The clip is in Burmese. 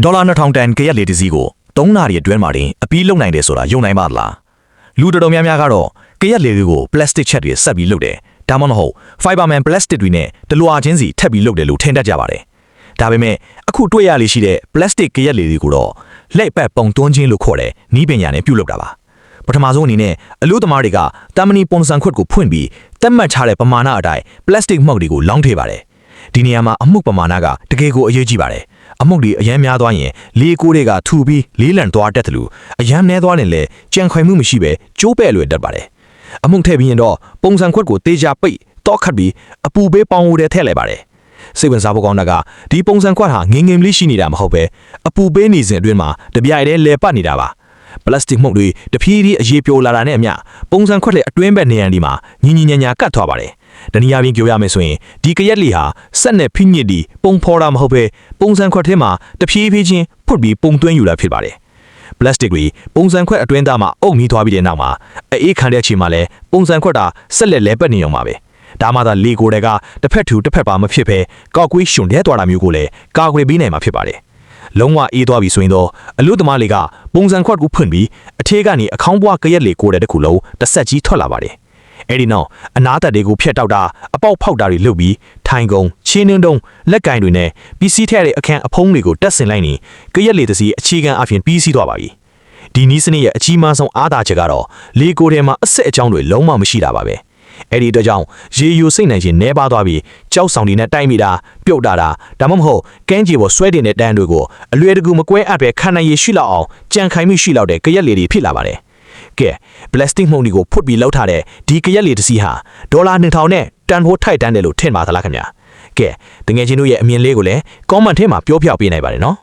ဒေါ်လာ2000တန်ကရက်လေတစည်းကို3နာရီအတွင်းမှာတင်အပြီးလုံနိုင်တယ်ဆိုတာယုံနိုင်ပါလားလူတော်တော်များများကတော့ကရက်လေတွေကို plastic ချက်တွေဆက်ပြီးလုပ်တယ်ဒါမှမဟုတ် fiberman plastic တွေနဲ့တလွာချင်းစီထပ်ပြီးလုပ်တယ်လို့ထင်တတ်ကြပါတယ်ဒါပေမဲ့အခုတွေ့ရလေရှိတဲ့ plastic ကရက်လေတွေကိုတော့လက်ပတ်ပုံတွန်းခြင်းလို့ခေါ်တဲ့နီးပညာနဲ့ပြုလုပ်တာပါပထမဆုံးအနေနဲ့အလို့သမားတွေကတာမနီပုံစံခွက်ကိုဖွင့်ပြီးတက်မှတ်ထားတဲ့ပမာဏအတိုင်း plastic မှုတ်တွေကိုလောင်းထည့်ပါတယ်ဒီနေရာမှာအမှုပမာဏကတကယ်ကိုအရေးကြီးပါတယ်အမှုတွေအရန်များသွားရင်လေကိုတွေကထူပြီးလေးလံသွားတတ်တယ်လို့အရန်နှဲသွားရင်လည်းကြံခွင်မှုမရှိပဲကျိုးပဲ့လွယ်တတ်ပါတယ်အမှုထည့်ပြီးရင်တော့ပုံစံခွက်ကိုတေးကြပိတ်တော့ခတ်ပြီးအပူပေးပေါင်းဦးတဲ့ထည့်လိုက်ပါတယ်စိတ်ဝင်စားဖို့ကောင်းတာကဒီပုံစံခွက်ဟာငငယ်လေးရှိနေတာမဟုတ်ပဲအပူပေးနေစဉ်အတွင်းမှာတပြိုင်တည်းလဲပတ်နေတာပါပလတ်စတစ်မှုတ်တွေတဖြည်းဖြည်းအရေးပြိုလာတာနဲ့အမျှပုံစံခွက်ရဲ့အတွင်းဘက်နေရာဒီမှာညင်ညင်ညာကတ်သွားပါတယ်တနည်းအားဖြင့်ပြောရမယ်ဆိုရင်ဒီကရက်လီဟာဆက်နဲ့ဖိညစ်ဒီပုံဖော်တာမဟုတ်ပဲပုံစံခွက်ထဲမှာတဖြည်းဖြည်းချင်းဖွတ်ပြီးပုံသွင်းယူတာဖြစ်ပါတယ်ပလတ်စတစ်တွေပုံစံခွက်အတွင်းသားမှာအုပ်မီးသွားပြီးတဲ့နောက်မှာအေးခံတဲ့အချိန်မှာလဲပုံစံခွက်တာဆက်လက်လဲပတ်နေအောင်ပါပဲဒါမှသာလေကိုတွေကတစ်ဖက်ထူတစ်ဖက်ပါမဖြစ်ပဲကောက်ကွေးရှင်လဲသွားတာမျိုးကိုလည်းကာကွယ်ပေးနိုင်မှာဖြစ်ပါတယ်လုံးဝအေးသွားပြီဆိုရင်တော့အလို့သမားတွေကပုံစံခွက်ကိုဖွင့်ပြီးအထဲကနေအခေါင်းပွားကရက်လေကိုတဲ့တစ်ခုလုံးတစ်ဆက်ကြီးထွက်လာပါတယ်အဲ့ဒီနောက်အနားတက်တွေကိုဖျက်တောက်တာအပေါက်ဖောက်တာတွေလုပ်ပြီးထိုင်ကုန်ချင်းနှင်းတုံးလက်ကင်တွေနဲ့ပစ္စည်းထည့်တဲ့အခန်းအဖုံးတွေကိုတက်ဆင်လိုက်နေကရက်လေတစီအခြေခံအဖြစ်ပြီးစီးသွားပါပြီဒီနီးစနစ်ရဲ့အကြီးမားဆုံးအားသာချက်ကတော့လေကိုထဲမှာအဆက်အကြောင်းတွေလုံးဝမရှိတာပါပဲအဲ့ဒီအတွက်ကြောင့်ရေယူစိတ်နိုင်ခြင်းနှဲပါသွားပြီးကြောက်ဆောင်တွေနဲ့တိုက်မိတာပြုတ်တာဒါမှမဟုတ်ကန်းကြီးပေါ်ဆွဲတင်တဲ့တန်းတွေကိုအလွယ်တကူမကွဲအပ်ပဲခံနိုင်ရရှိလောက်အောင်ကြံခိုင်မှုရှိလောက်တဲ့ကရက်လေတွေဖြစ်လာပါတယ်ကဲပလတ်စတစ်မှုန်တွေကိုဖွတ်ပြီးလောက်ထားတဲ့ဒီကရက်လေတစ်စီးဟာဒေါ်လာ2000နဲ့တန်ဖိုးထိုက်တန်းတယ်လို့ထင်ပါသလားခင်ဗျာကဲတကယ်ချင်းတို့ရဲ့အမြင်လေးကိုလည်း comment ထဲမှာပြောပြပေးနိုင်ပါတယ်နော်